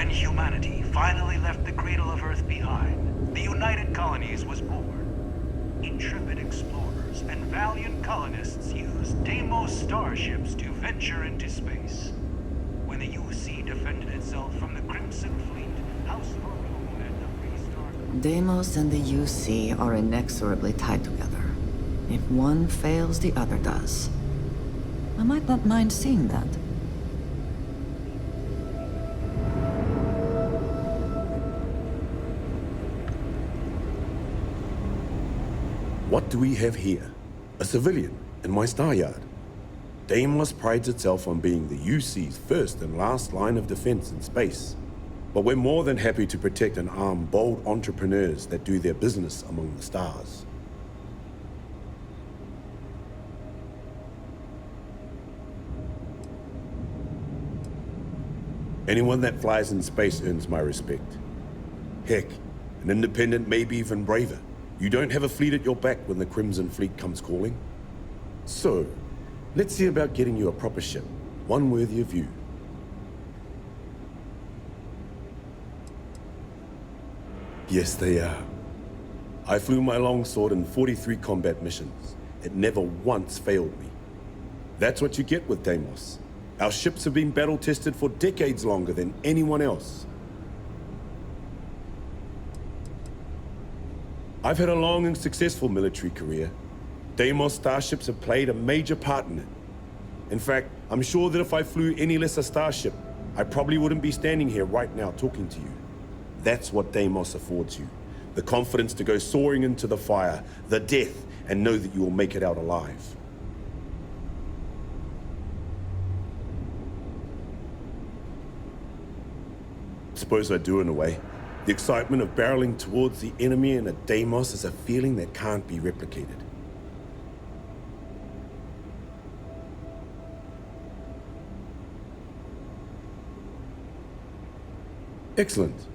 When humanity finally left the cradle of Earth behind, the United Colonies was born. Intrepid explorers and valiant colonists used Deimos starships to venture into space. When the UC defended itself from the Crimson Fleet, House Harpoon and the Free Star... Deimos and the UC are inexorably tied together. If one fails, the other does. I might not mind seeing that. What do we have here? A civilian in my star yard. Deimos prides itself on being the UC's first and last line of defense in space. But we're more than happy to protect and arm bold entrepreneurs that do their business among the stars. Anyone that flies in space earns my respect. Heck, an independent may be even braver. You don't have a fleet at your back when the Crimson Fleet comes calling. So, let's see about getting you a proper ship, one worthy of you. Yes, they are. I flew my longsword in 43 combat missions. It never once failed me. That's what you get with Deimos. Our ships have been battle-tested for decades longer than anyone else. I've had a long and successful military career. Deimos starships have played a major part in it. In fact, I'm sure that if I flew any lesser starship, I probably wouldn't be standing here right now talking to you. That's what Deimos affords you. The confidence to go soaring into the fire, the death, and know that you will make it out alive. Suppose I do in a way. The excitement of barreling towards the enemy in a Deimos is a feeling that can't be replicated. Excellent.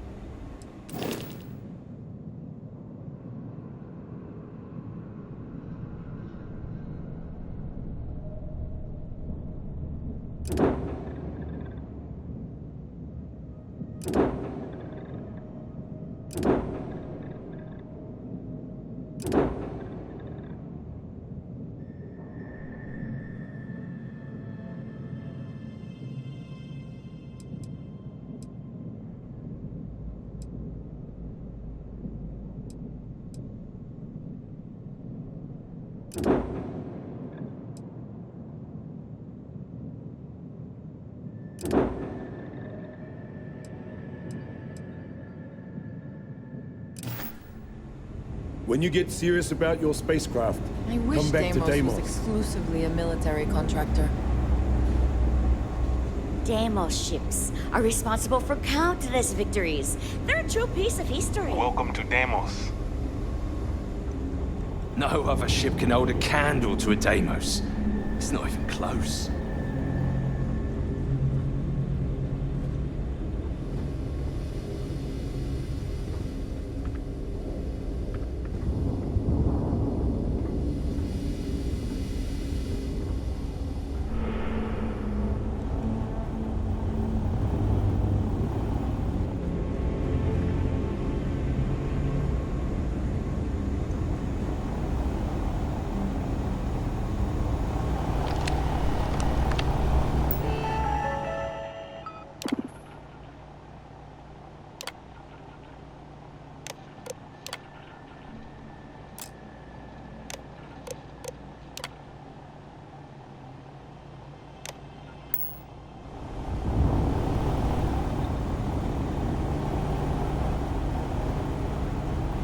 When you get serious about your spacecraft, I wish come back to Deimos. was exclusively a military contractor. Deimos ships are responsible for countless victories. They're a true piece of history. Welcome to Deimos. No other ship can hold a candle to a Deimos. It's not even close.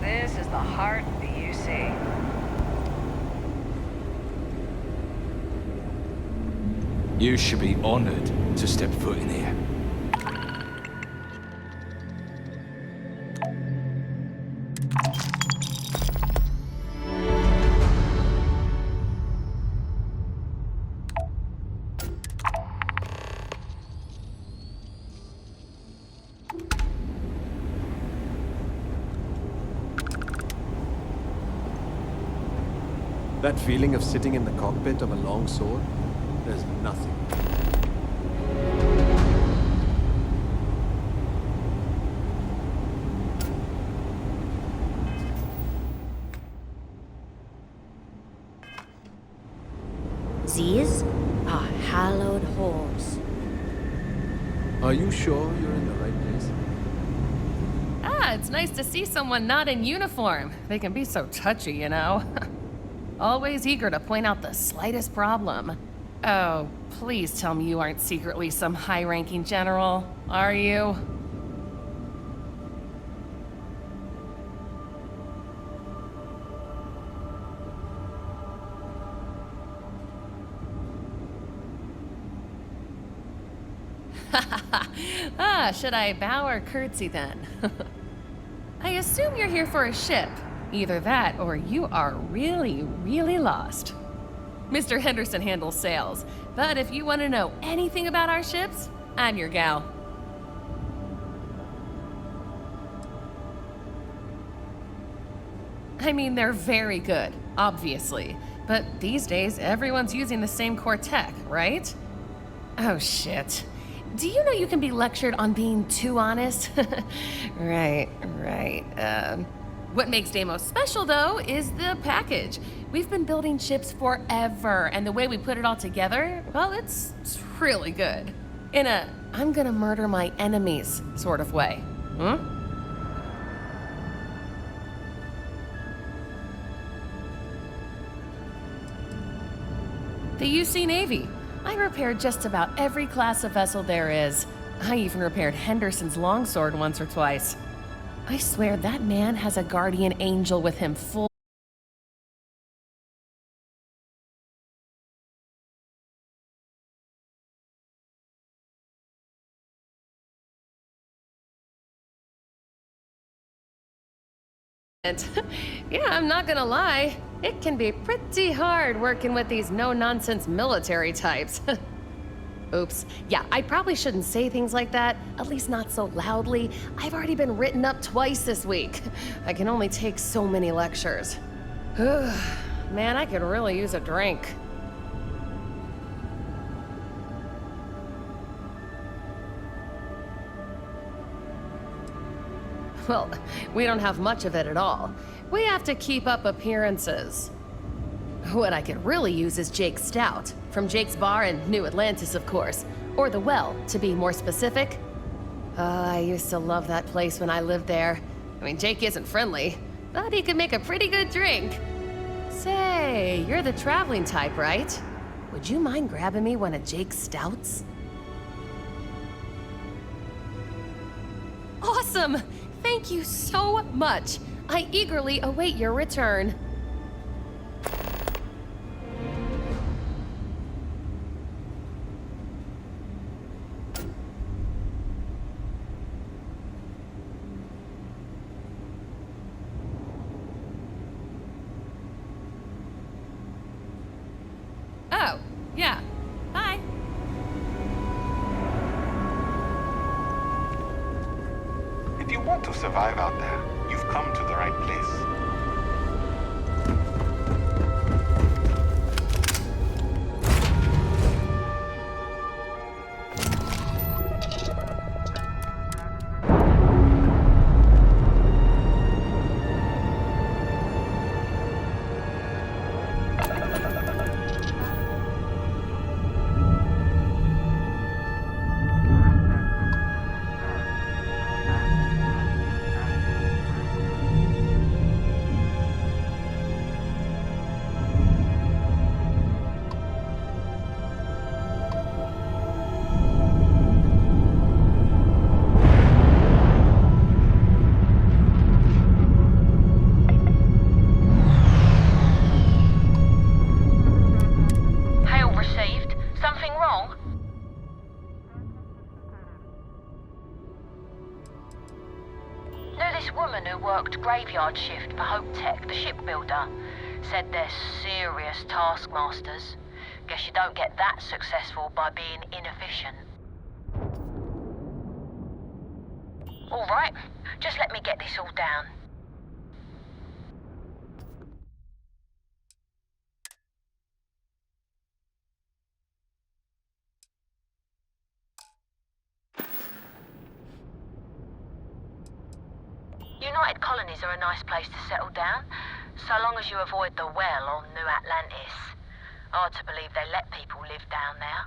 This is the heart of the UC. You should be honored to step foot in here. That feeling of sitting in the cockpit of a long sword, there's nothing. Are you sure you're in the right place? Ah, it's nice to see someone not in uniform. They can be so touchy, you know. Always eager to point out the slightest problem. Oh, please tell me you aren't secretly some high-ranking general, are you? Ah, should I bow or curtsy then? I assume you're here for a ship. Either that, or you are really, really lost. Mr. Henderson handles sales, but if you want to know anything about our ships, I'm your gal. I mean, they're very good, obviously. But these days, everyone's using the same core tech, right? Oh, shit. Do you know you can be lectured on being too honest? Right. What makes Deimos special, though, is the package. We've been building ships forever, and the way we put it all together, well, it's really good. In a, I'm gonna murder my enemies sort of way. The UC Navy. I repaired just about every class of vessel there is. I even repaired Henderson's longsword once or twice. I swear that man has a guardian angel with him full. Yeah, I'm not gonna lie. It can be pretty hard working with these no-nonsense military types. Oops. Yeah, I probably shouldn't say things like that, at least not so loudly. I've already been written up twice this week. I can only take so many lectures. Man, I could really use a drink. Well, we don't have much of it at all. We have to keep up appearances. What I could really use is Jake's Stout, from Jake's Bar in New Atlantis, of course. Or The Well, to be more specific. I used to love that place when I lived there. I mean, Jake isn't friendly, but he could make a pretty good drink. Say, you're the traveling type, right? Would you mind grabbing me one of Jake's Stouts? Awesome! Thank you so much. I eagerly await your return. Oh, yeah. Bye. If you want to survive out there, you've come to the right place. Graveyard shift for Hope Tech, the shipbuilder. Said they're serious taskmasters. Guess you don't get that successful by being inefficient. All right, just let me get this all down. United colonies are a nice place to settle down, so long as you avoid the Well on New Atlantis. Hard to believe they let people live down there.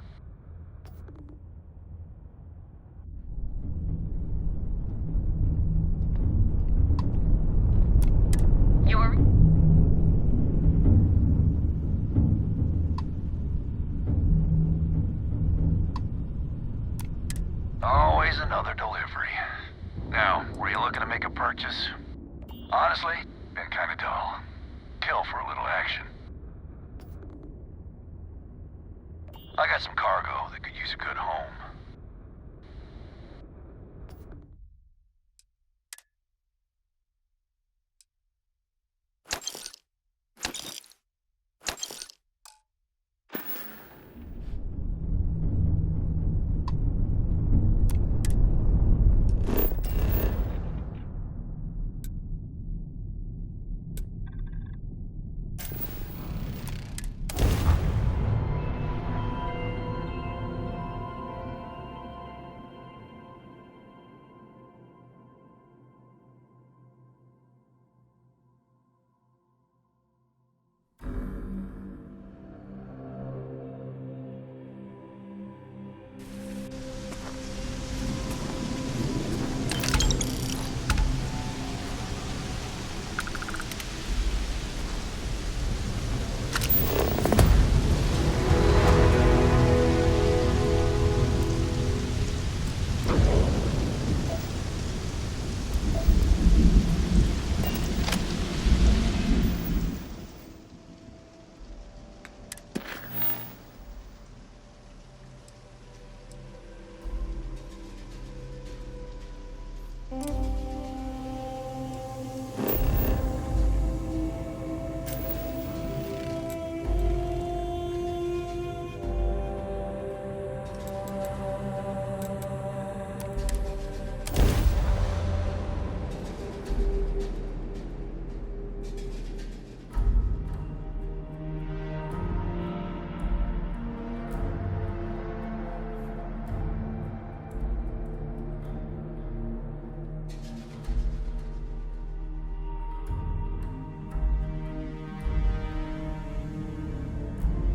Always another delivery. Now, were you looking to make a purchase? Honestly, been kinda dull. Kill for a little action. I got some cargo that could use a good home.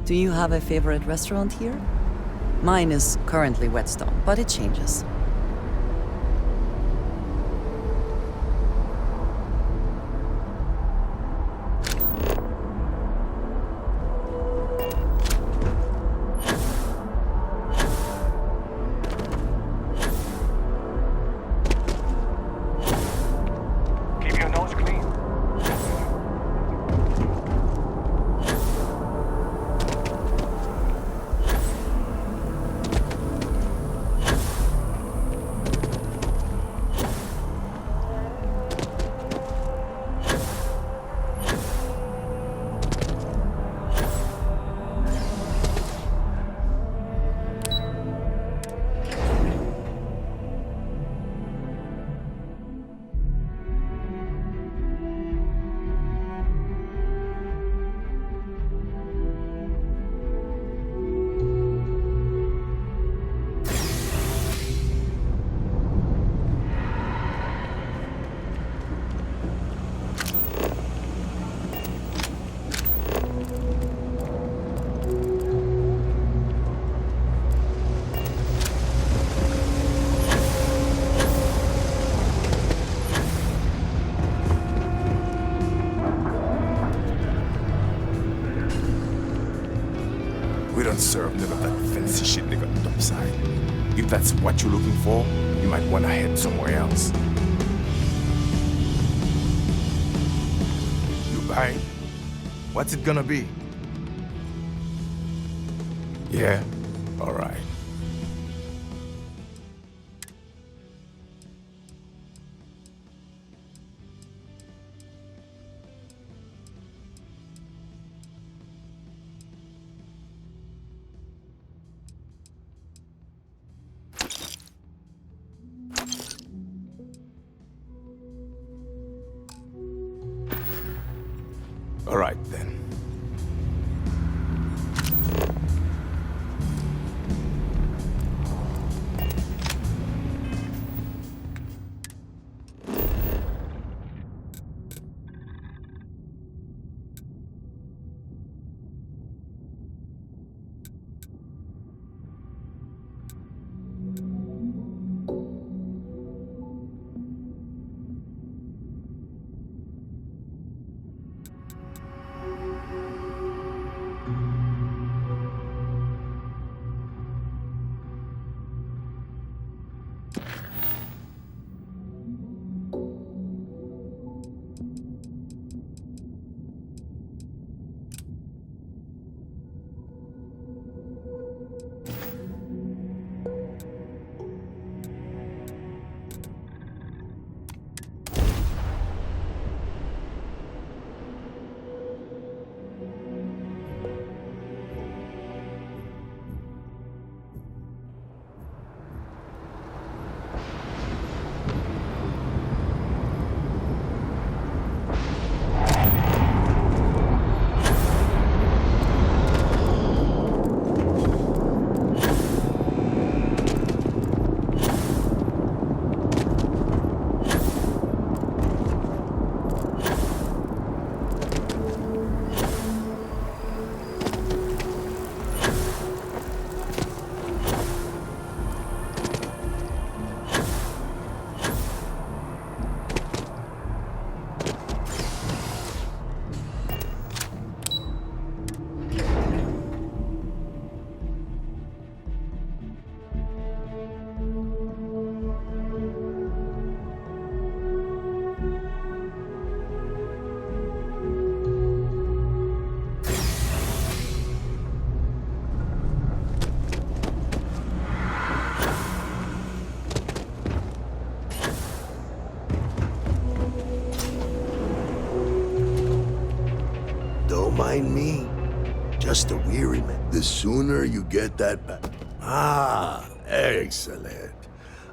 Do you have a favorite restaurant here? Mine is currently Whetstone, but it changes. Keep your nose clean. We don't serve none of that fancy shit they got upside. If that's what you're looking for, you might want to head somewhere else. You buying? What's it gonna be? Yeah? All right. All right, then. mind me? Just a weary man. The sooner you get that back. Ah, excellent.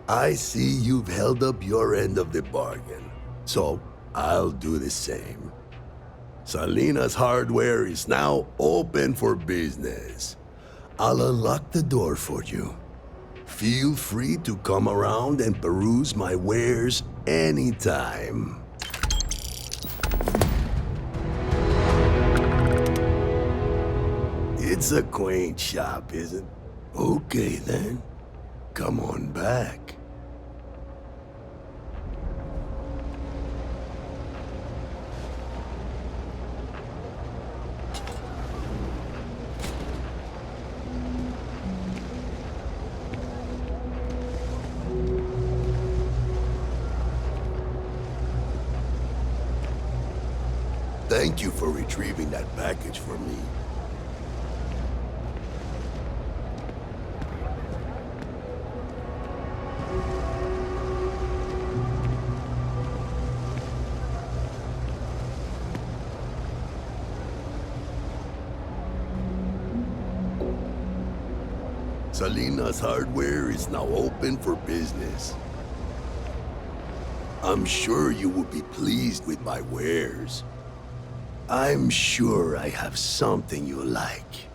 I see you've held up your end of the bargain. So, I'll do the same. Salina's Hardware is now open for business. I'll unlock the door for you. Feel free to come around and peruse my wares anytime. It's a quaint shop, isn't it? Okay then. Come on back. Thank you for retrieving that package for me. Salina's Hardware is now open for business. I'm sure you will be pleased with my wares. I'm sure I have something you like.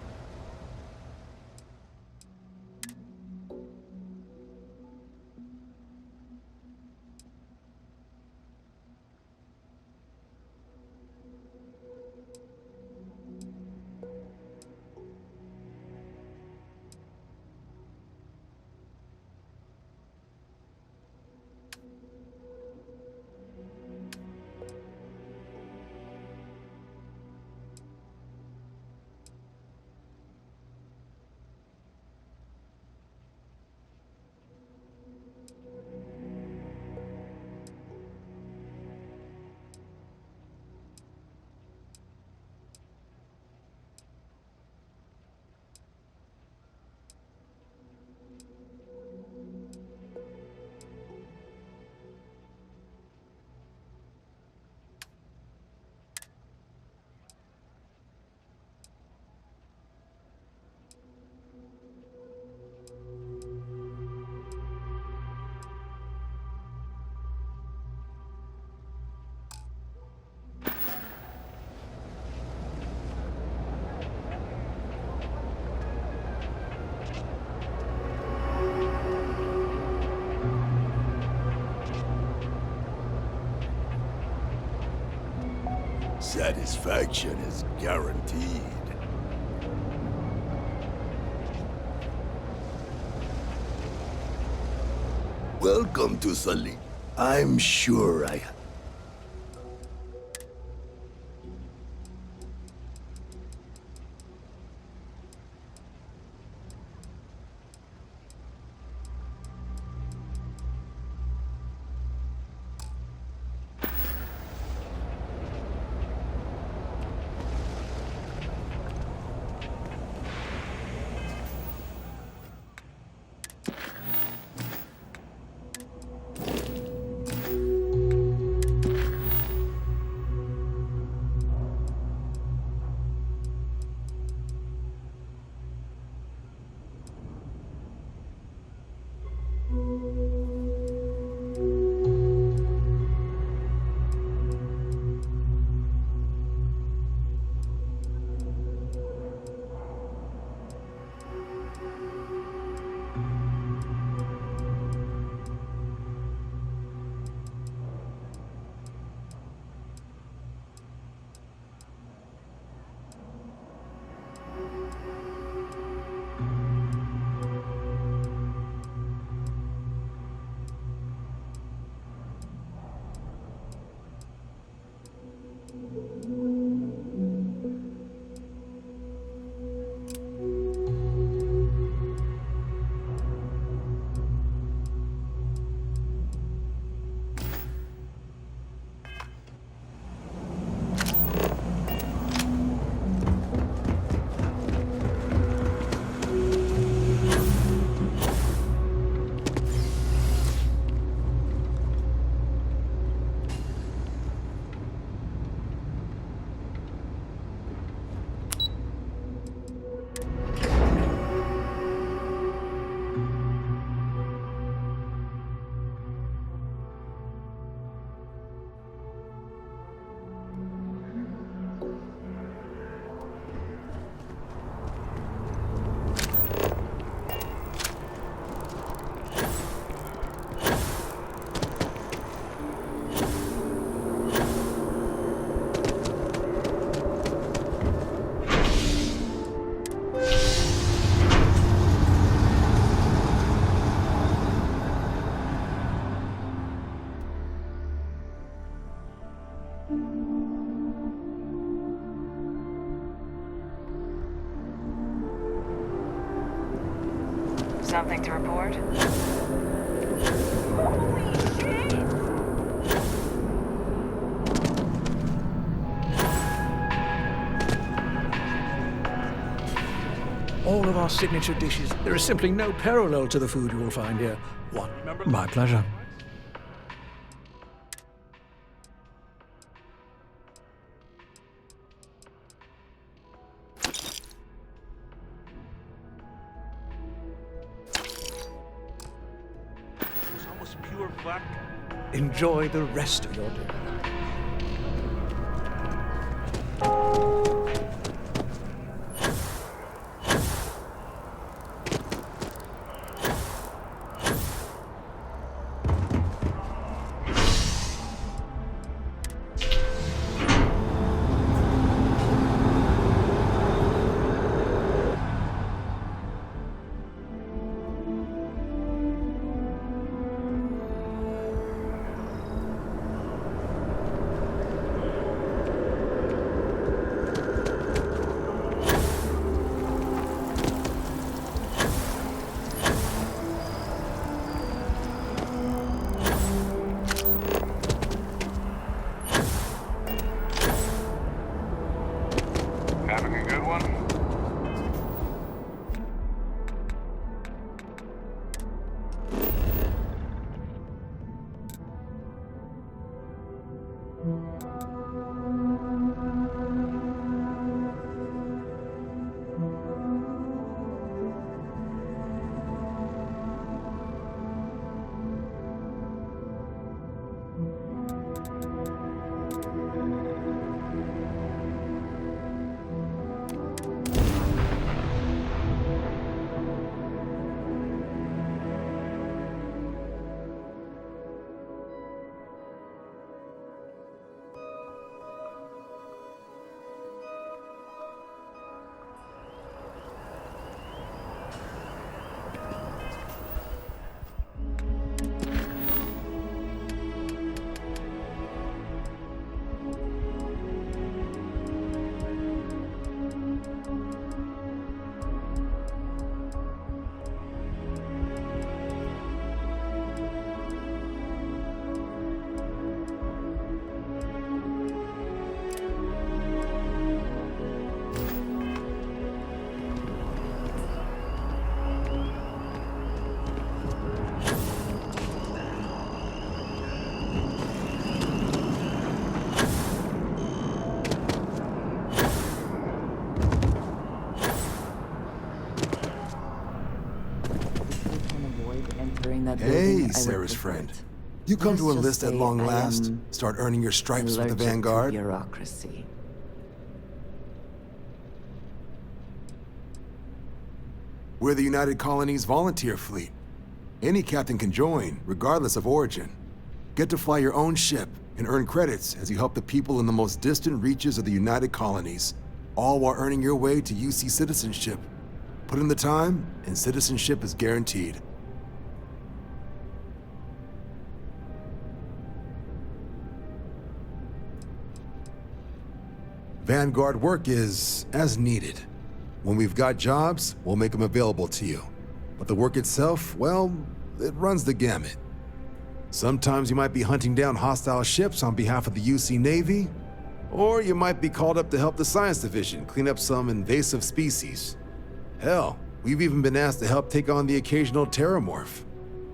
Satisfaction is guaranteed. Welcome to Salina. I'm sure I... Something to report? All of our signature dishes. There is simply no parallel to the food you will find here. What? My pleasure. It's almost pure vodka. Enjoy the rest of your day. Having a good one? Hey, Sarah's friend. You come to enlist at long last? Start earning your stripes with the Vanguard? Bureaucracy. We're the United Colonies Volunteer Fleet. Any captain can join, regardless of origin. Get to fly your own ship and earn credits as you help the people in the most distant reaches of the United Colonies, all while earning your way to UC citizenship. Put in the time, and citizenship is guaranteed. Vanguard work is as needed. When we've got jobs, we'll make them available to you. But the work itself, well, it runs the gamut. Sometimes you might be hunting down hostile ships on behalf of the UC Navy, or you might be called up to help the Science Division clean up some invasive species. Hell, we've even been asked to help take on the occasional terramorph.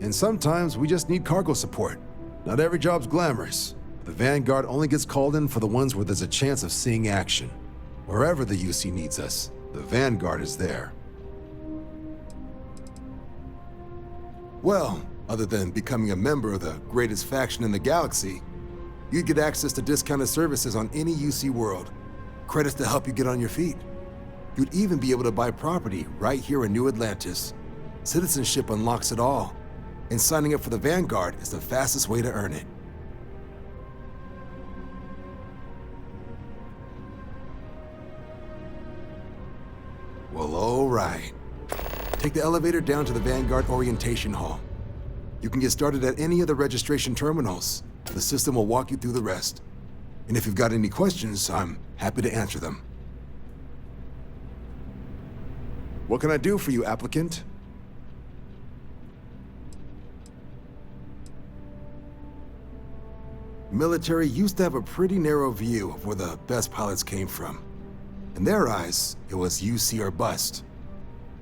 And sometimes we just need cargo support. Not every job's glamorous. The Vanguard only gets called in for the ones where there's a chance of seeing action. Wherever the UC needs us, the Vanguard is there. Well, other than becoming a member of the greatest faction in the galaxy, you'd get access to discounted services on any UC world, credits to help you get on your feet. You'd even be able to buy property right here in New Atlantis. Citizenship unlocks it all, and signing up for the Vanguard is the fastest way to earn it. Well, all right. Take the elevator down to the Vanguard Orientation Hall. You can get started at any of the registration terminals. The system will walk you through the rest. And if you've got any questions, I'm happy to answer them. What can I do for you, applicant? Military used to have a pretty narrow view of where the best pilots came from. In their eyes, it was UC or bust.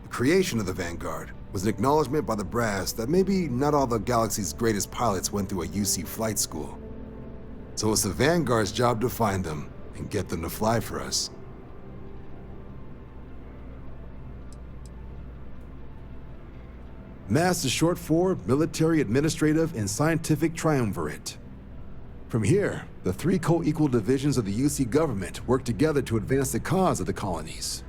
The creation of the Vanguard was an acknowledgement by the brass that maybe not all the galaxy's greatest pilots went through a UC flight school. So it's the Vanguard's job to find them and get them to fly for us. MASS is short for Military, Administrative, and Scientific Triumvirate. From here, the three co-equal divisions of the UC government work together to advance the cause of the colonies.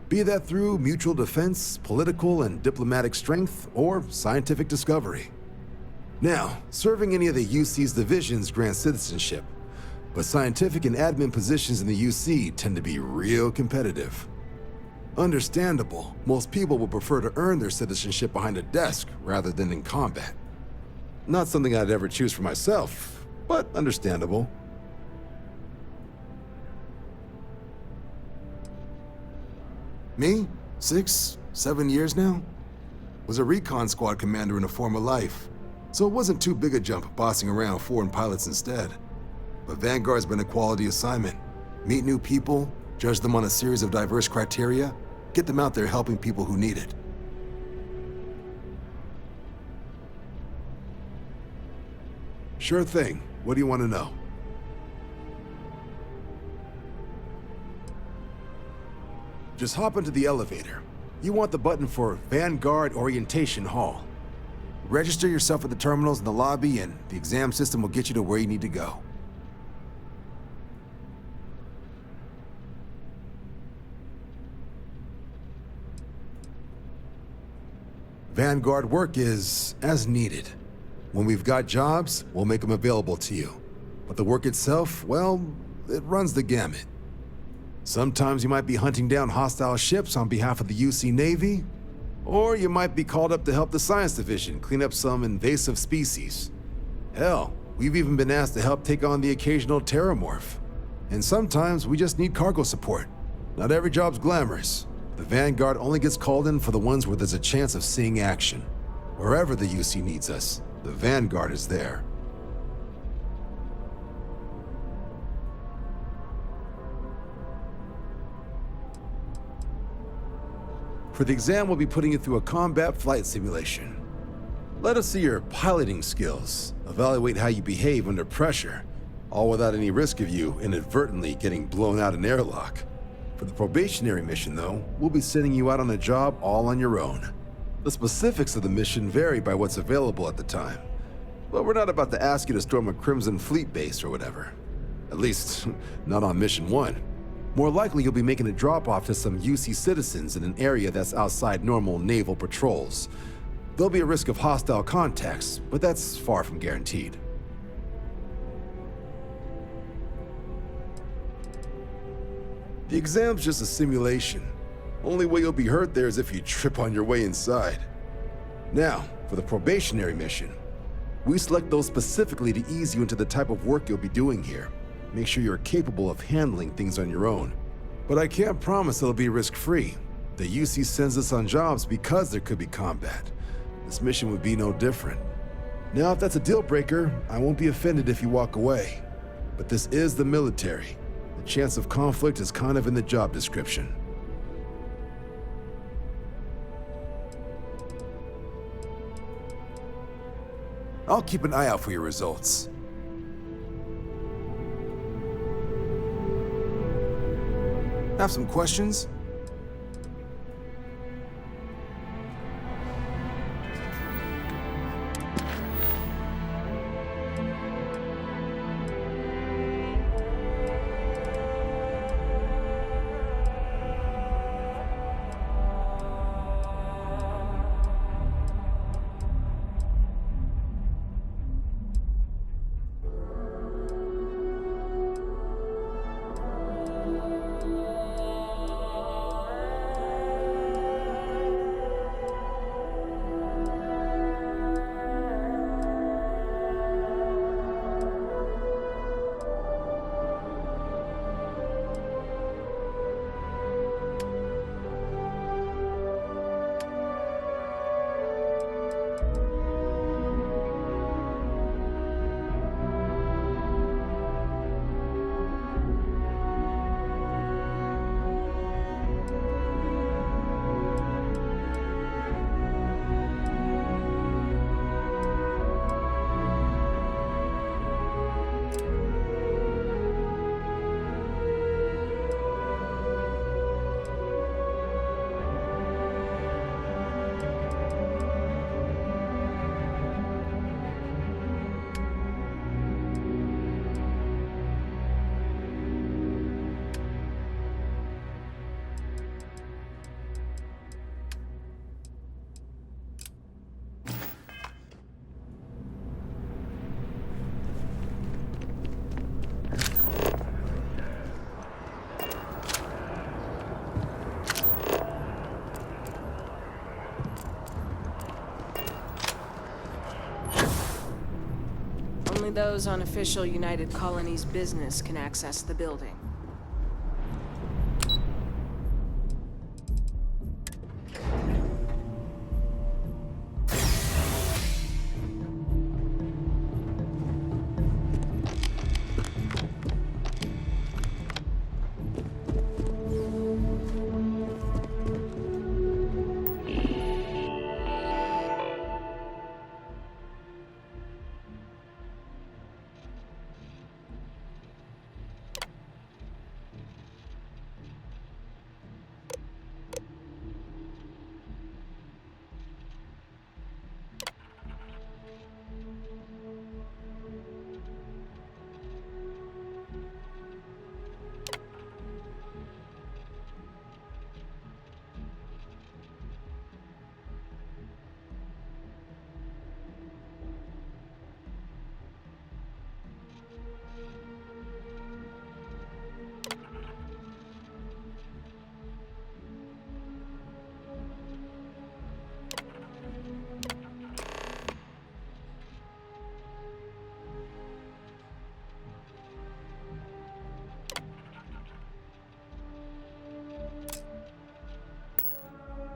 Be that through mutual defense, political and diplomatic strength, or scientific discovery. Now, serving any of the UC's divisions grants citizenship, but scientific and admin positions in the UC tend to be real competitive. Understandable, most people would prefer to earn their citizenship behind a desk rather than in combat. Not something I'd ever choose for myself, but understandable. Me? 6, 7 years now? Was a recon squad commander in a former life, so it wasn't too big a jump bossing around foreign pilots instead. But Vanguard's been a quality assignment. Meet new people, judge them on a series of diverse criteria, get them out there helping people who need it. Sure thing. What do you want to know? Just hop into the elevator. You want the button for Vanguard Orientation Hall. Register yourself at the terminals in the lobby and the exam system will get you to where you need to go. Vanguard work is as needed. When we've got jobs, we'll make them available to you. But the work itself, well, it runs the gamut. Sometimes you might be hunting down hostile ships on behalf of the UC Navy, or you might be called up to help the Science Division clean up some invasive species. Hell, we've even been asked to help take on the occasional terramorph. And sometimes we just need cargo support. Not every job's glamorous. The Vanguard only gets called in for the ones where there's a chance of seeing action. Wherever the UC needs us, the Vanguard is there. For the exam, we'll be putting you through a combat flight simulation. Let us see your piloting skills, evaluate how you behave under pressure, all without any risk of you inadvertently getting blown out an airlock. For the probationary mission, though, we'll be sending you out on a job all on your own. The specifics of the mission vary by what's available at the time, but we're not about to ask you to storm a Crimson Fleet base or whatever. At least, not on Mission 1. More likely, you'll be making a drop-off to some UC citizens in an area that's outside normal naval patrols. There'll be a risk of hostile contacts, but that's far from guaranteed. The exam's just a simulation. Only way you'll be hurt there is if you trip on your way inside. Now, for the probationary mission, we select those specifically to ease you into the type of work you'll be doing here. Make sure you're capable of handling things on your own. But I can't promise it'll be risk-free. The UC sends us on jobs because there could be combat. This mission would be no different. Now, if that's a deal breaker, I won't be offended if you walk away. But this is the military. The chance of conflict is kind of in the job description. I'll keep an eye out for your results. Have some questions? Only those on official United Colonies business can access the building.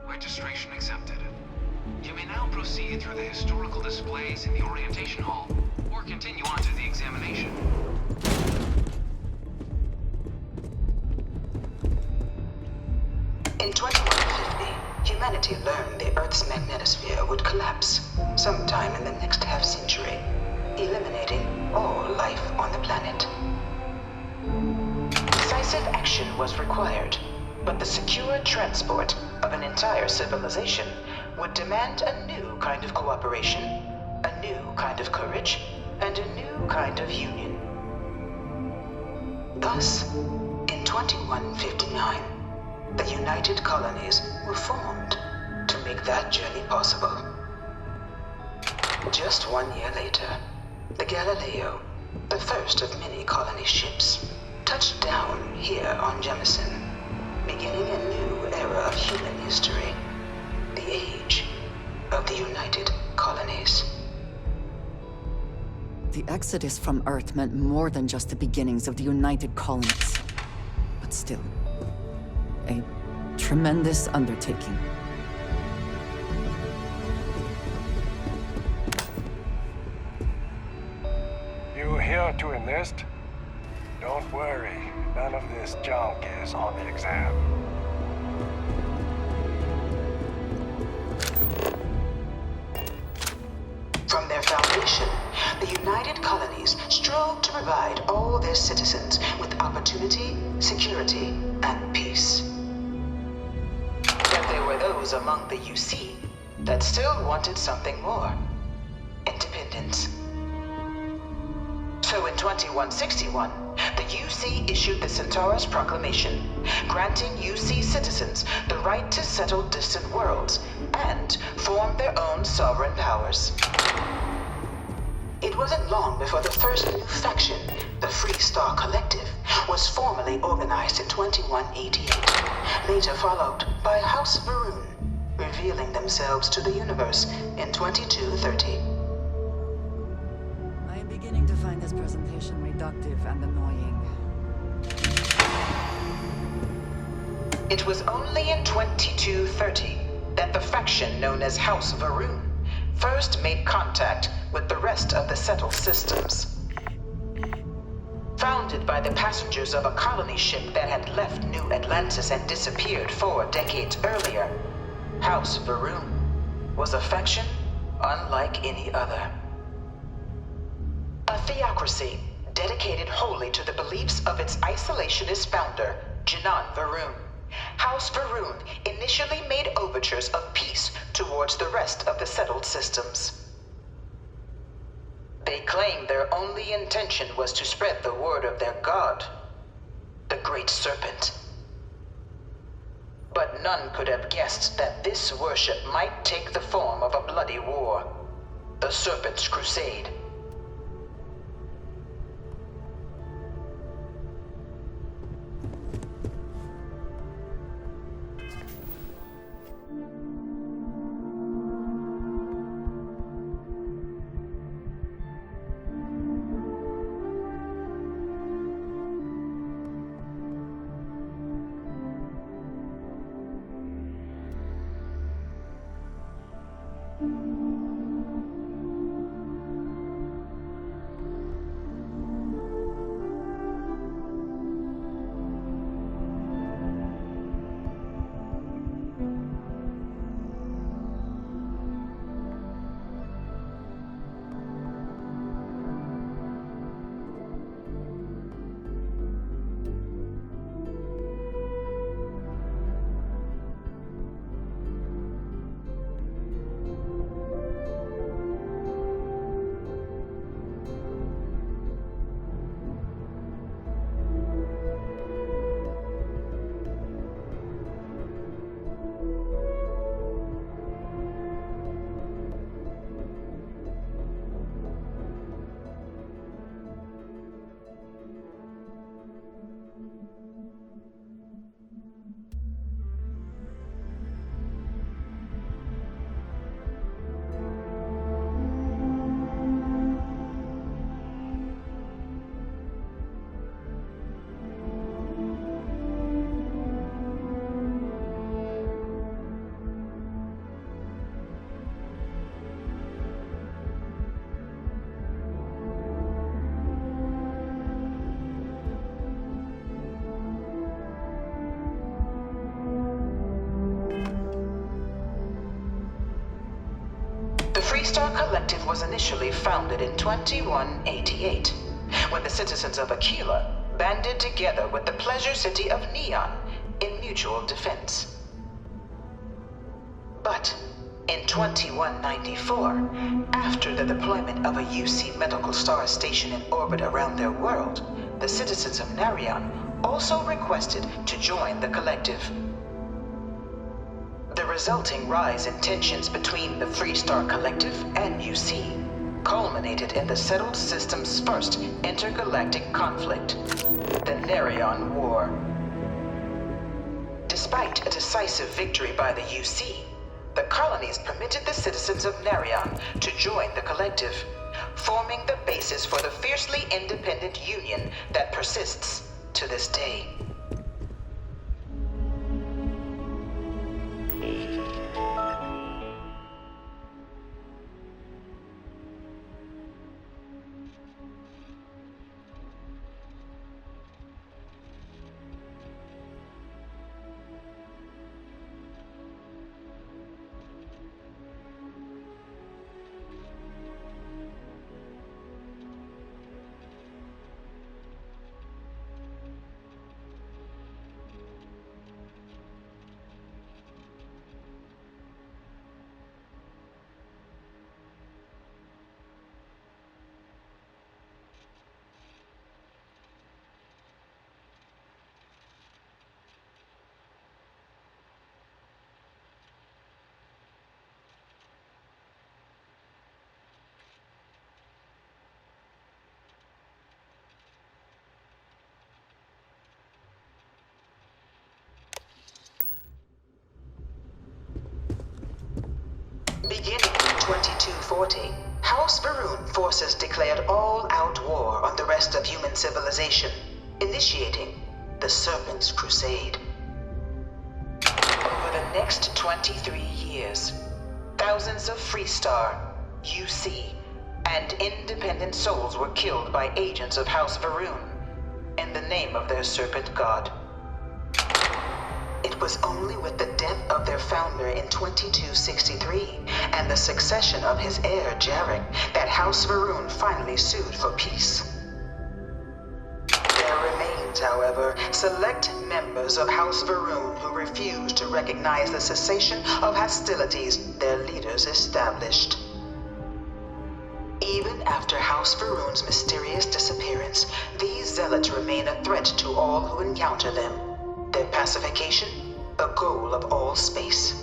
Registration accepted. You may now proceed through the historical displays in the orientation hall, or continue on to the examination. In 2150, humanity learned the Earth's magnetosphere would collapse sometime in the next half-century, eliminating all life on the planet. Decisive action was required, but the secure transport of an entire civilization would demand a new kind of cooperation, a new kind of courage, and a new kind of union. Thus, in 2159, the United Colonies were formed to make that journey possible. Just 1 year later, the Galileo, the first of many colony ships, touched down here on Jemison, beginning a new era of human history, the age of the United Colonies. The exodus from Earth meant more than just the beginnings of the United Colonies. But still, a tremendous undertaking. You here to enlist? Don't worry, none of this junk is on the exam. From their foundation, the United Colonies strove to provide all their citizens with opportunity, security, and peace. But there were those among the UC that still wanted something more: independence. So in 2161, the UC issued the Centaurus Proclamation, granting UC citizens the right to settle distant worlds and form their own sovereign powers. It wasn't long before the first new faction, the Free Star Collective, was formally organized in 2188, later followed by House Varun, revealing themselves to the universe in 2230. I am beginning to find this presentation reductive and annoying. It was only in 2230 that the faction known as House Varun first made contact with the rest of the settled systems. Founded by the passengers of a colony ship that had left New Atlantis and disappeared 4 decades earlier, House Varun was a faction unlike any other. A theocracy dedicated wholly to the beliefs of its isolationist founder, Janan Varun. House Varun initially made overtures of peace towards the rest of the settled systems. They claimed their only intention was to spread the word of their god, the Great Serpent. But none could have guessed that this worship might take the form of a bloody war, the Serpent's Crusade. Freestar Collective was initially founded in 2188, when the citizens of Aquila banded together with the pleasure city of Neon in mutual defense. But in 2194, after the deployment of a UC medical star station in orbit around their world, the citizens of Narion also requested to join the collective. The resulting rise in tensions between the Freestar Collective and UC culminated in the settled system's first intergalactic conflict, the Narion War. Despite a decisive victory by the UC, the colonies permitted the citizens of Narion to join the collective, forming the basis for the fiercely independent union that persists to this day. Beginning in 2240, House Varun forces declared all-out war on the rest of human civilization, initiating the Serpent's Crusade. Over the next 23 years, thousands of Freestar, UC, and independent souls were killed by agents of House Varun in the name of their serpent god. It was only with the death of their founder in 2263 and the succession of his heir, Jarek, that House Varun finally sued for peace. There remains, however, select members of House Varun who refuse to recognize the cessation of hostilities their leaders established. Even after House Varun's mysterious disappearance, these zealots remain a threat to all who encounter them. Their pacification, a goal of all space.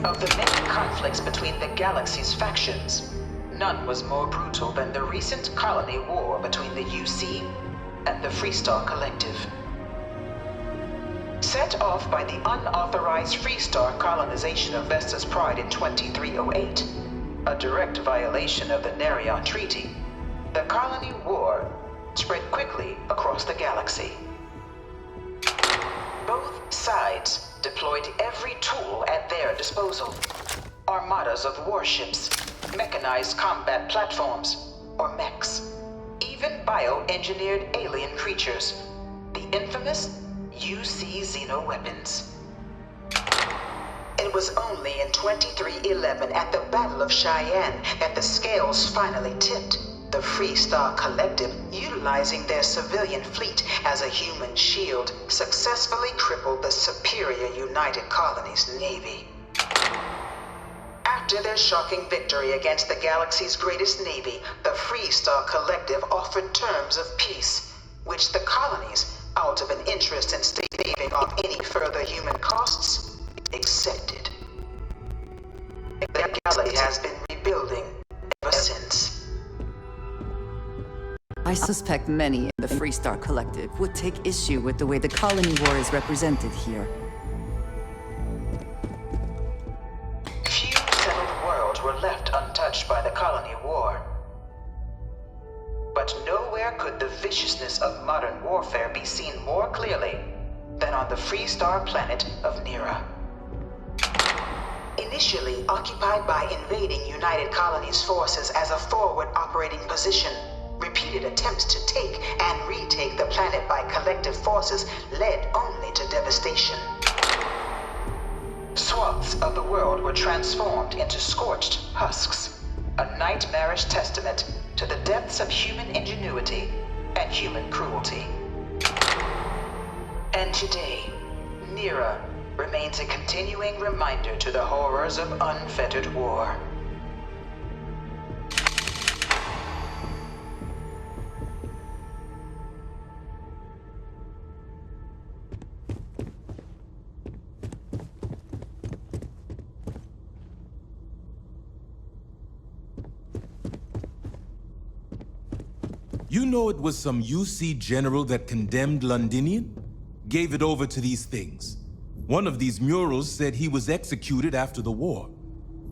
Of the many conflicts between the galaxy's factions, none was more brutal than the recent colony war between the UC and the Freestar Collective. Set off by the unauthorized Freestar colonization of Vesta's Pride in 2308, a direct violation of the Narion Treaty, the colony war spread quickly across the galaxy. Both sides deployed every tool at their disposal. Armadas of warships, mechanized combat platforms, or mechs, even bioengineered alien creatures, the infamous UC xeno-weapons. It was only in 2311 at the Battle of Cheyenne that the scales finally tipped, the Freestar Collective, utilizing their civilian fleet as a human shield, successfully crippled the superior United Colonies Navy. After their shocking victory against the galaxy's greatest navy, the Freestar Collective offered terms of peace, which the colonies, out of an interest in staving off any further human costs, accepted. The galaxy has been rebuilding ever since. I suspect many in the Freestar Collective would take issue with the way the colony war is represented here. Few settled worlds were left untouched by the colony war. But nowhere could the viciousness of modern warfare be seen more clearly than on the Freestar planet of Nira. Initially occupied by invading United Colonies forces as a forward operating position, Repeated attempts to take and retake the planet by collective forces led only to devastation. Swaths of the world were transformed into scorched husks, a nightmarish testament to the depths of human ingenuity and human cruelty. And today, Nira remains a continuing reminder to the horrors of unfettered war. You know it was some UC general that condemned Londinian? Gave it over to these things. One of these murals said he was executed after the war.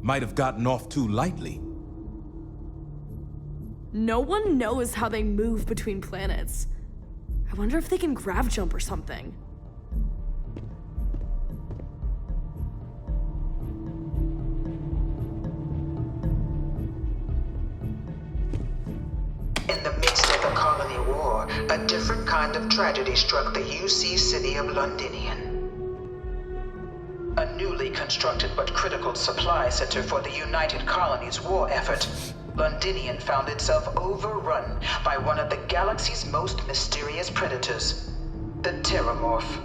Might have gotten off too lightly. No one knows how they move between planets. I wonder if they can grav jump or something. In the midst of the colony war, a different kind of tragedy struck the UC city of Londinian. A newly constructed but critical supply center for the United Colonies' war effort, Londinian found itself overrun by one of the galaxy's most mysterious predators, the Terramorph.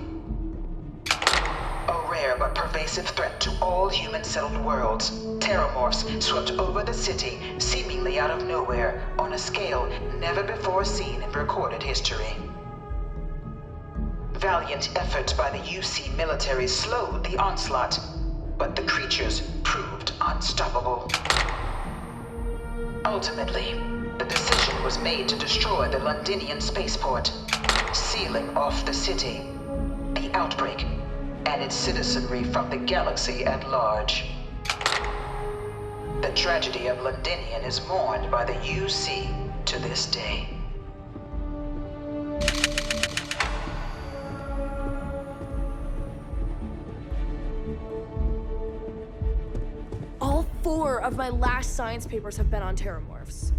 A rare but pervasive threat to all human-settled worlds, Terramorphs swept over the city, seemingly out of nowhere, on a scale never before seen in recorded history. Valiant efforts by the UC military slowed the onslaught, but the creatures proved unstoppable. Ultimately, the decision was made to destroy the Londinian spaceport, sealing off the city, the outbreak, and its citizenry from the galaxy at large. The tragedy of Londinian is mourned by the UC to this day. All 4 of my last science papers have been on Terramorphs.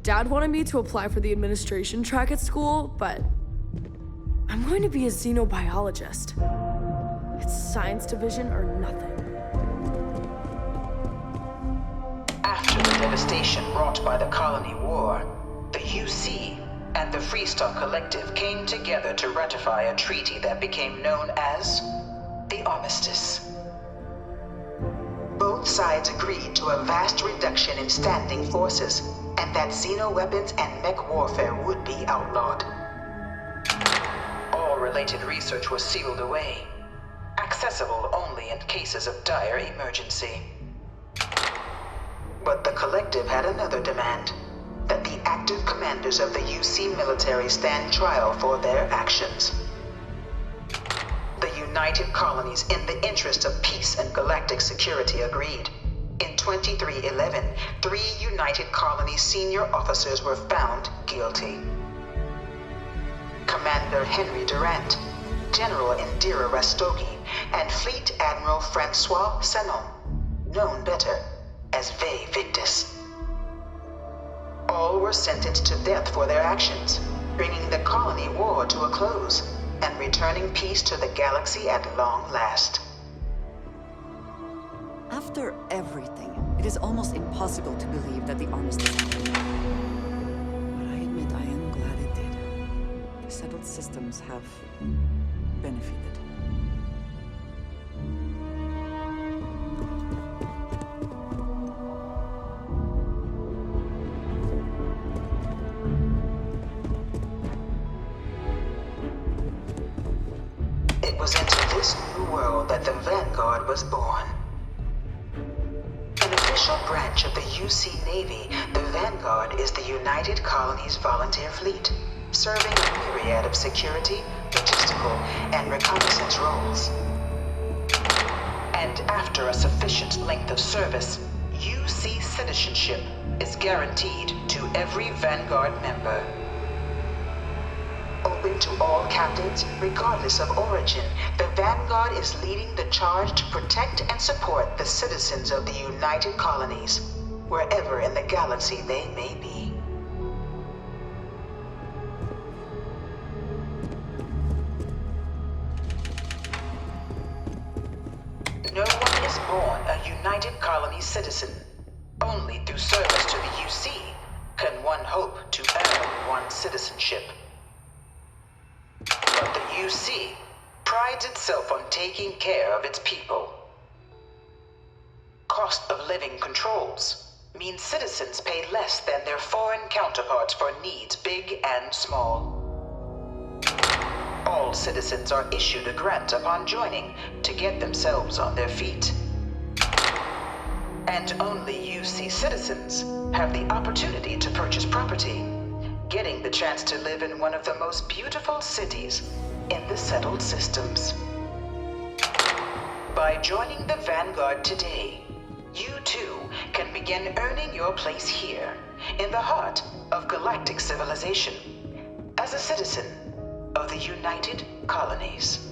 Dad wanted me to apply for the administration track at school, but I'm going to be a xenobiologist. It's science division or nothing. After the devastation wrought by the colony war, the UC and the Freestar Collective came together to ratify a treaty that became known as the Armistice. Both sides agreed to a vast reduction in standing forces, and that xeno-weapons and mech warfare would be outlawed. All related research was sealed away, accessible only in cases of dire emergency. But the Collective had another demand, that the active commanders of the UC military stand trial for their actions. The United Colonies, in the interest of peace and galactic security, agreed. In 2311, 3 United Colonies senior officers were found guilty. Commander Henry Durant, General Indira Rastogi, and Fleet Admiral Francois Sanon, known better as Ve Victus. All were sentenced to death for their actions, bringing the colony war to a close and returning peace to the galaxy at long last. After everything, it is almost impossible to believe that the armistice happened. But I admit I am glad it did. The settled systems have benefited. It was into this new world that the Vanguard was born. An official branch of the UC Navy, the Vanguard is the United Colonies Volunteer Fleet, serving a myriad of security, logistical, and reconnaissance roles. And after a sufficient length of service, UC citizenship is guaranteed to every Vanguard member. Open to all captains, regardless of origin, the Vanguard is leading the charge to protect and support the citizens of the United Colonies. wherever in the galaxy they may be. No one is born a United Colony citizen. Only through service to the UC can one hope to earn one's citizenship. But the UC prides itself on taking care of its people. Cost of living controls mean citizens pay less than their foreign counterparts for needs big and small. All citizens are issued a grant upon joining to get themselves on their feet. And only UC citizens have the opportunity to purchase property, getting the chance to live in one of the most beautiful cities in the settled systems. By joining the Vanguard today, you too can begin earning your place here, in the heart of galactic civilization, as a citizen of the United Colonies.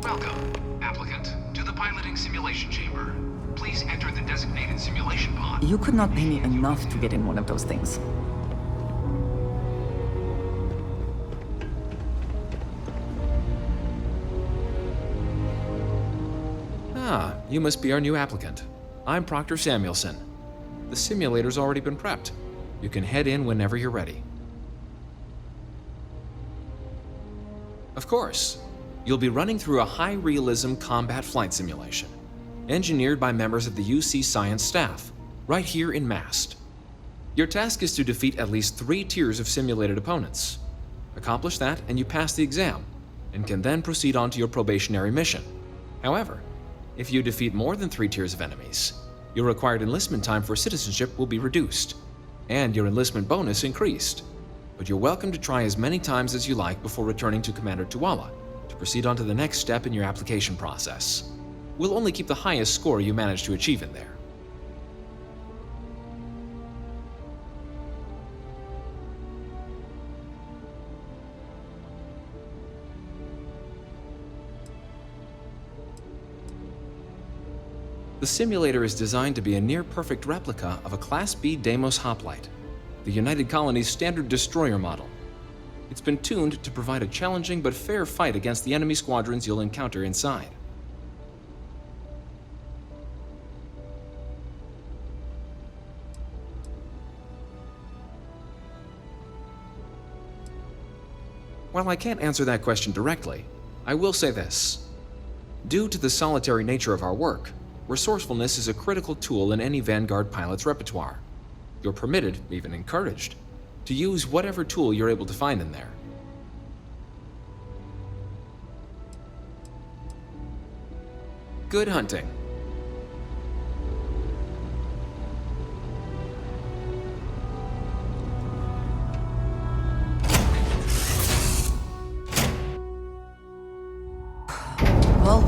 Welcome, applicant, to the piloting simulation chamber. Please enter the designated simulation pod. You could not pay me enough to get in one of those things. Ah, you must be our new applicant. I'm Proctor Samuelson. The simulator's already been prepped. You can head in whenever you're ready. Of course. You'll be running through a high-realism combat flight simulation, engineered by members of the UC science staff, right here in Mast. Your task is to defeat at least 3 tiers of simulated opponents. Accomplish that, and you pass the exam, and can then proceed on to your probationary mission. However, if you defeat more than 3 tiers of enemies, your required enlistment time for citizenship will be reduced, and your enlistment bonus increased. But you're welcome to try as many times as you like before returning to Commander Tuala, to proceed on to the next step in your application process. We'll only keep the highest score you manage to achieve in there. The simulator is designed to be a near-perfect replica of a Class B Deimos hoplite, the United Colony's standard destroyer model. It's been tuned to provide a challenging but fair fight against the enemy squadrons you'll encounter inside. While I can't answer that question directly, I will say this. Due to the solitary nature of our work, resourcefulness is a critical tool in any Vanguard pilot's repertoire. You're permitted, even encouraged, to use whatever tool you're able to find in there. Good hunting. Well,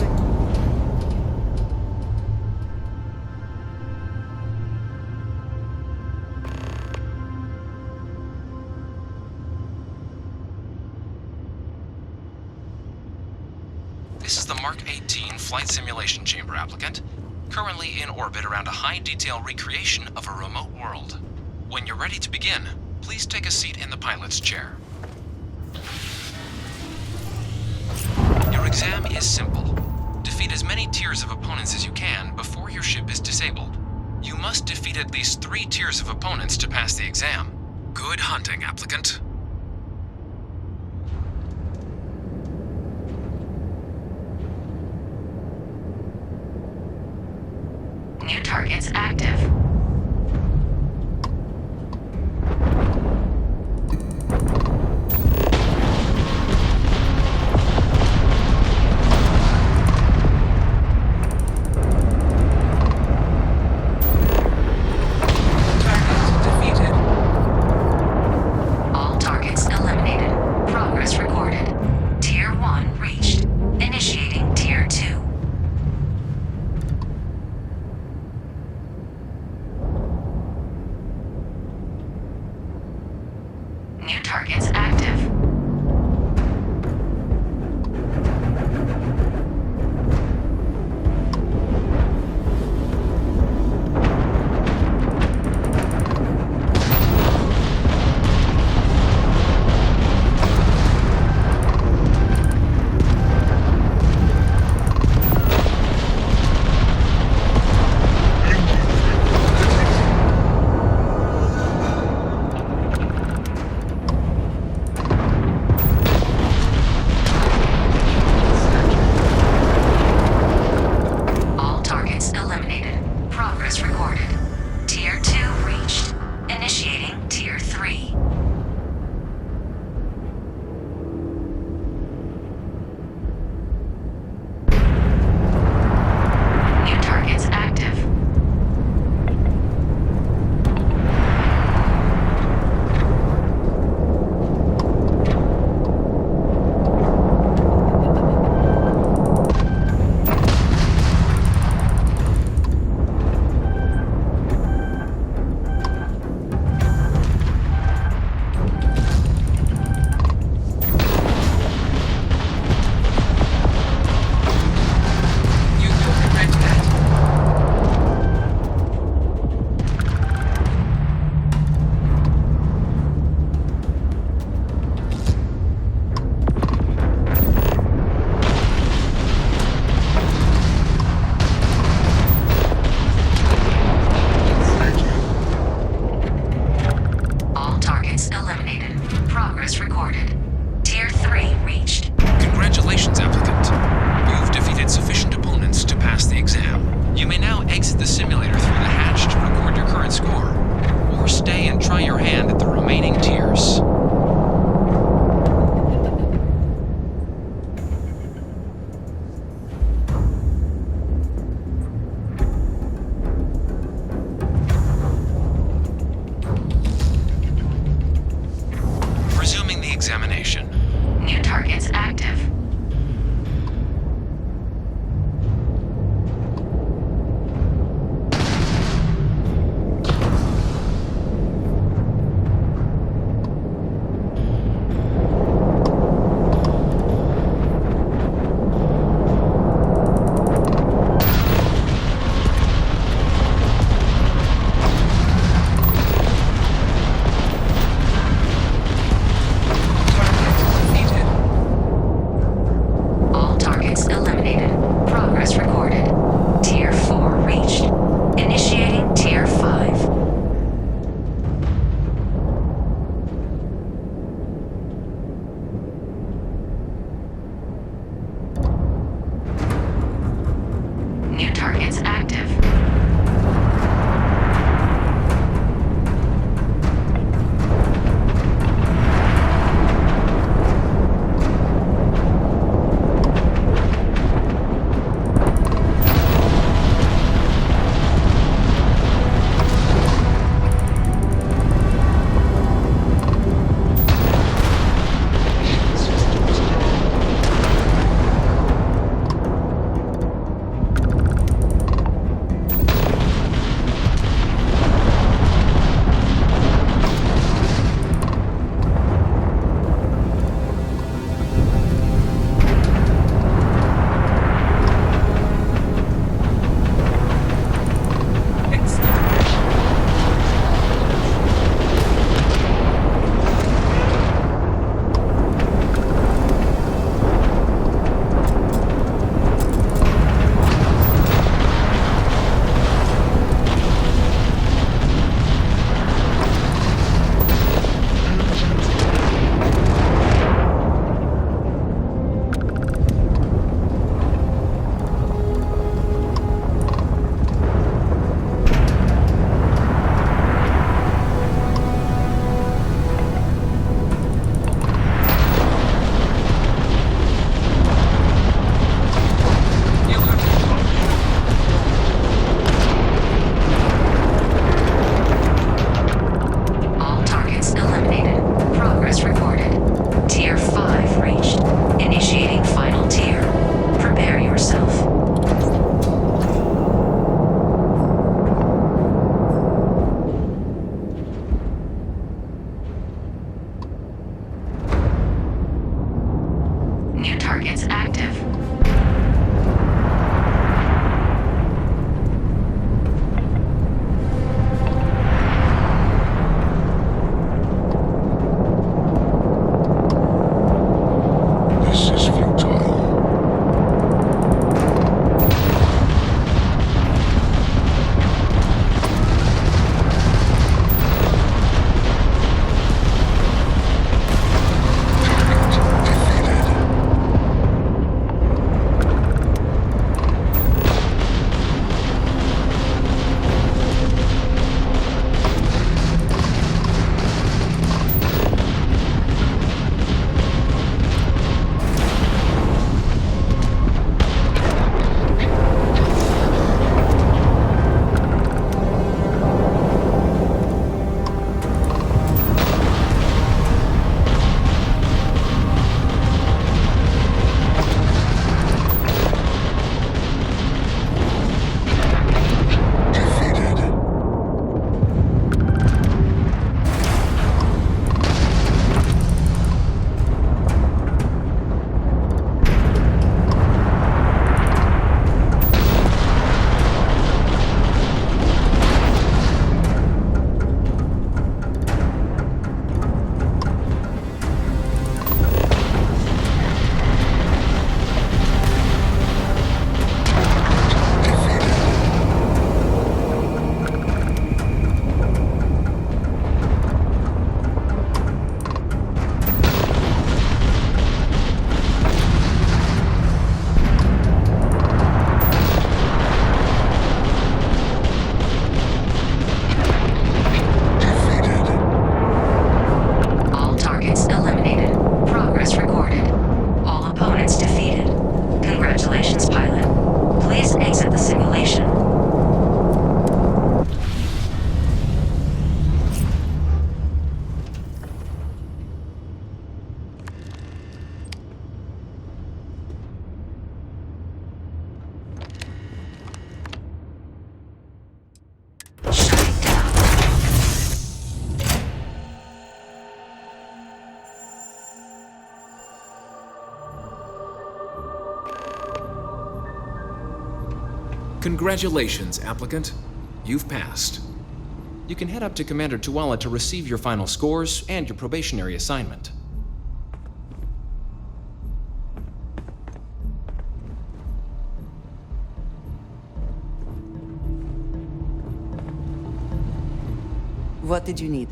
This is the Mark 18 Flight Simulation Chamber applicant, currently in orbit around a high-detail recreation of a remote world. When you're ready to begin, please take a seat in the pilot's chair. Your exam is simple. Defeat as many tiers of opponents as you can before your ship is disabled. You must defeat at least 3 tiers of opponents to pass the exam. Good hunting, applicant. New targets active. targets active. examination. New targets active. targets active. This is futile. Congratulations, applicant. You've passed. You can head up to Commander Tuala to receive your final scores and your probationary assignment. What did you need?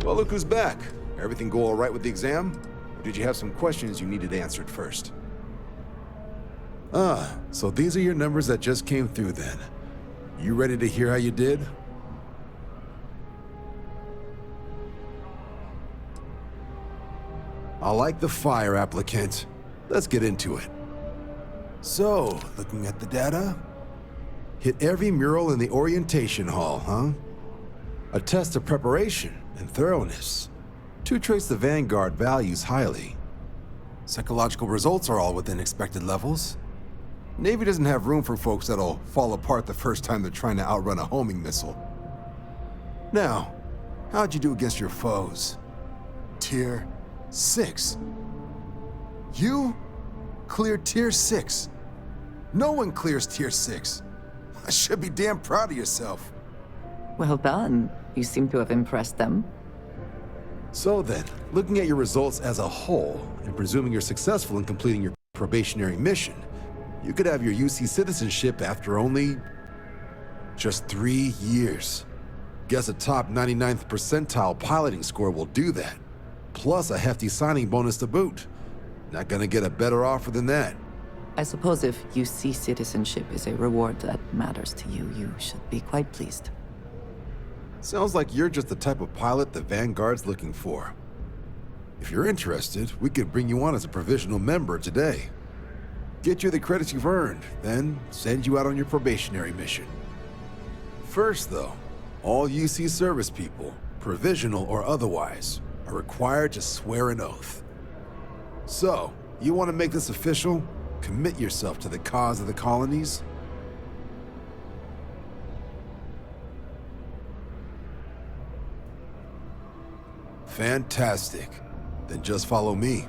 Well, look who's back. Everything go all right with the exam? Or did you have some questions you needed answered first? So these are your numbers that just came through then. You ready to hear how you did? I like the fire, applicant. Let's get into it. So, looking at the data, hit every mural in the orientation hall, huh? A test of preparation and thoroughness. To trace the Vanguard values highly. Psychological results are all within expected levels. Navy doesn't have room for folks that'll fall apart the first time they're trying to outrun a homing missile. Now, how'd you do against your foes? Tier 6. You cleared Tier 6. No one clears Tier 6. I should be damn proud of yourself. Well done. You seem to have impressed them. So then, looking at your results as a whole, and presuming you're successful in completing your probationary mission, you could have your UC citizenship after only just 3 years. Guess a top 99th percentile piloting score will do that. Plus a hefty signing bonus to boot. Not gonna get a better offer than that. I suppose if UC citizenship is a reward that matters to you, you should be quite pleased. Sounds like you're just the type of pilot the Vanguard's looking for. If you're interested, we could bring you on as a provisional member today. Get you the credits you've earned, then send you out on your probationary mission. First, though, all UC service people, provisional or otherwise, are required to swear an oath. So, you want to make this official? Commit yourself to the cause of the colonies? Fantastic. Then just follow me.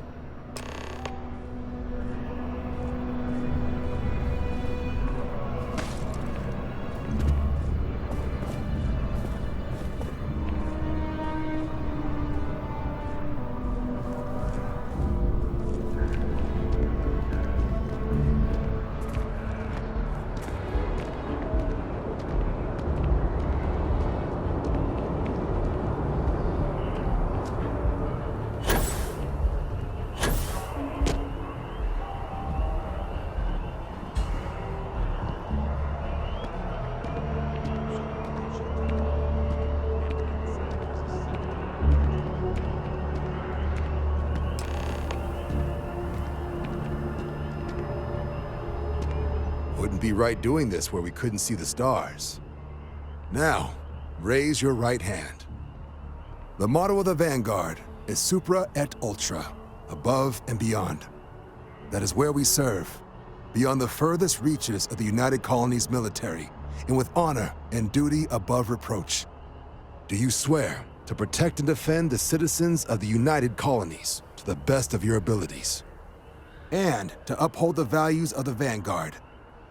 Wouldn't be right doing this where we couldn't see the stars. Now, raise your right hand. The motto of the Vanguard is Supra et Ultra, above and beyond. That is where we serve, beyond the furthest reaches of the United Colonies military, and with honor and duty above reproach. Do you swear to protect and defend the citizens of the United Colonies to the best of your abilities? And to uphold the values of the Vanguard,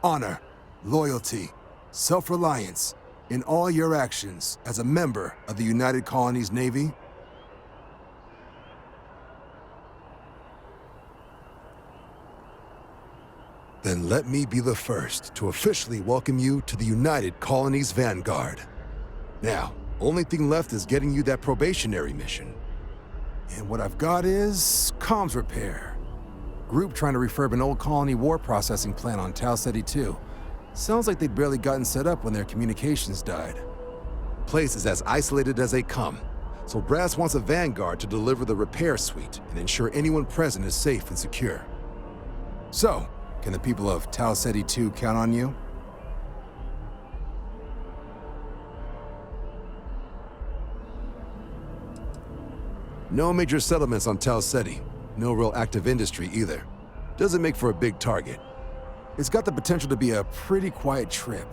honor, loyalty, self-reliance in all your actions as a member of the United Colonies Navy? Then let me be the first to officially welcome you to the United Colonies Vanguard. Now, only thing left is getting you that probationary mission. And what I've got is comms repair. Group trying to refurb an old colony war processing plant on Tau Ceti 2. Sounds like they'd barely gotten set up when their communications died. Place is as isolated as they come, so Brass wants a Vanguard to deliver the repair suite and ensure anyone present is safe and secure. So, can the people of Tau Ceti 2 count on you? No major settlements on Tau Ceti. No real active industry either. Doesn't make for a big target. It's got the potential to be a pretty quiet trip.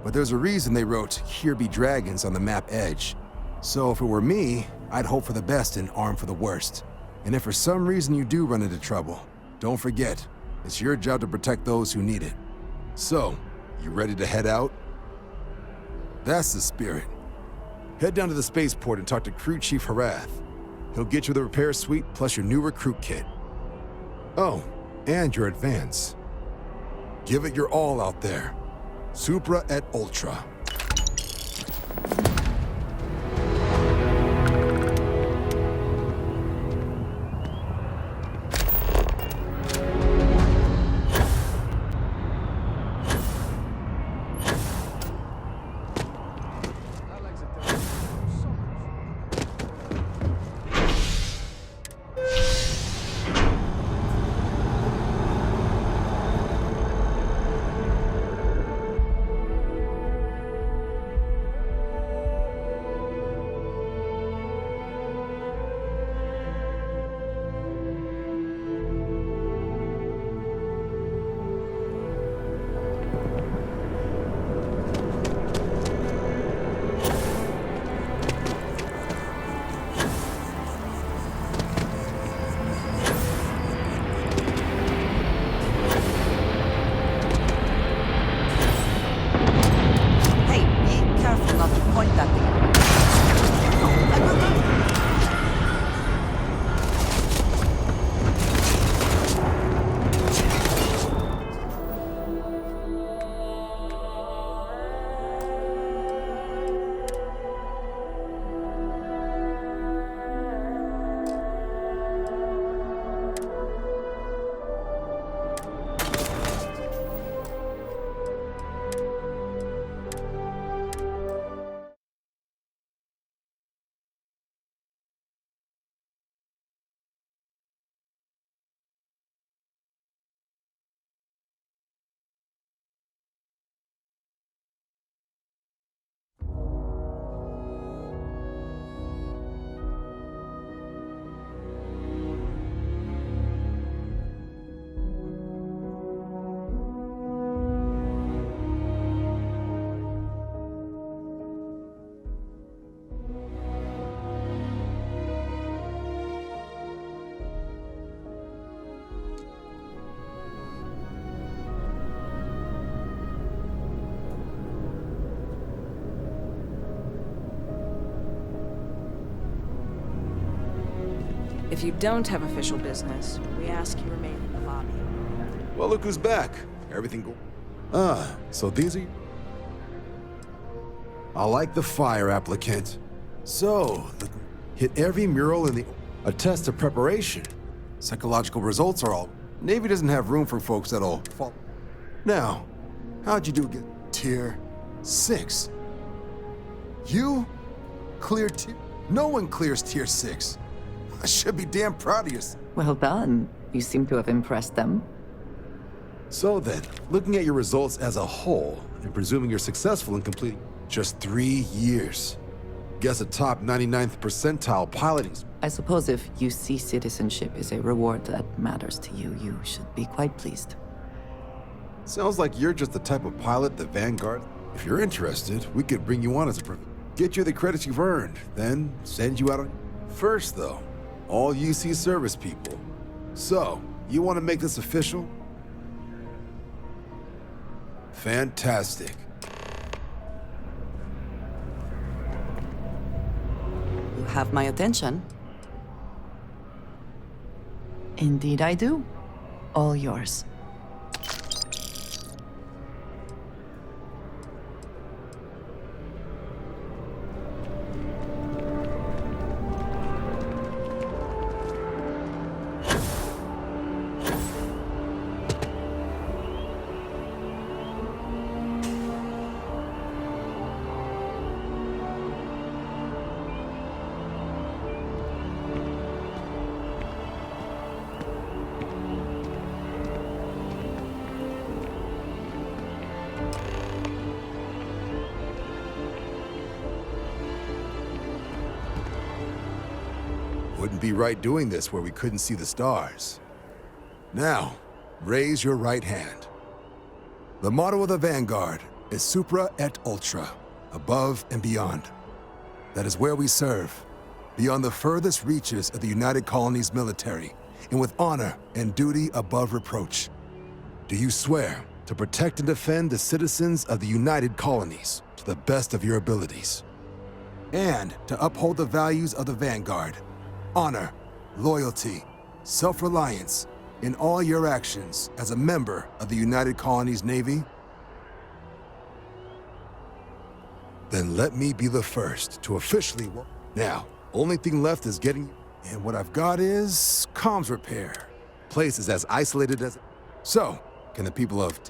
But there's a reason they wrote "Here be dragons" on the map edge. So if it were me, I'd hope for the best and arm for the worst. And if for some reason you do run into trouble, don't forget, it's your job to protect those who need it. So, you ready to head out? That's the spirit. Head down to the spaceport and talk to Crew Chief Harath. He'll get you the repair suite plus your new recruit kit. Oh, and your advance. Give it your all out there. Supra et Ultra. If you don't have official business, we ask you remain in the lobby. Well, look who's back. Everything go... so these are... I like the fire, applicant. So, hit every mural in the... A test of preparation. Psychological results are all... Navy doesn't have room for folks that'll fall... Now, how'd you do get tier 6? You? Clear tier... No one clears tier 6. I should be damn proud of you. Well done. You seem to have impressed them. So then, looking at your results as a whole, and presuming you're successful in completing just 3 years, guess a top 99th percentile piloting... I suppose if UC citizenship is a reward that matters to you, you should be quite pleased. Sounds like you're just the type of pilot the Vanguard... If you're interested, we could bring you on as a... Get you the credits you've earned, then send you out on... First, though, all UC service people. So, you want to make this official? Fantastic. You have my attention. Indeed I do. All yours. Wouldn't be right doing this where we couldn't see the stars. Now, raise your right hand. The motto of the Vanguard is Supra et Ultra, above and beyond. That is where we serve, beyond the furthest reaches of the United Colonies military, and with honor and duty above reproach. Do you swear to protect and defend the citizens of the United Colonies to the best of your abilities? And to uphold the values of the Vanguard, honor, loyalty, self-reliance in all your actions as a member of the United Colonies Navy? Then let me be the first to officially... Now, only thing left is getting... And what I've got is comms repair. Place is as isolated as... So, can the people of...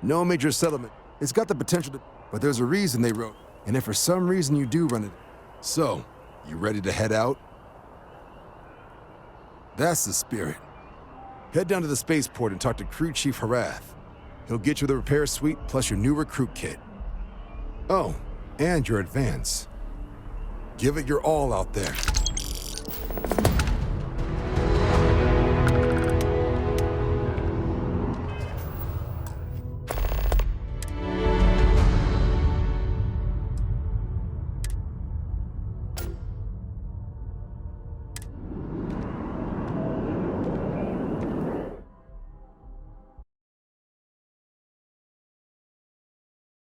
No major settlement. It's got the potential to... But there's a reason they wrote. And if for some reason you do run it... So, you ready to head out? That's the spirit. Head down to the spaceport and talk to Crew Chief Harath. He'll get you the repair suite plus your new recruit kit. Oh, and your advance. Give it your all out there.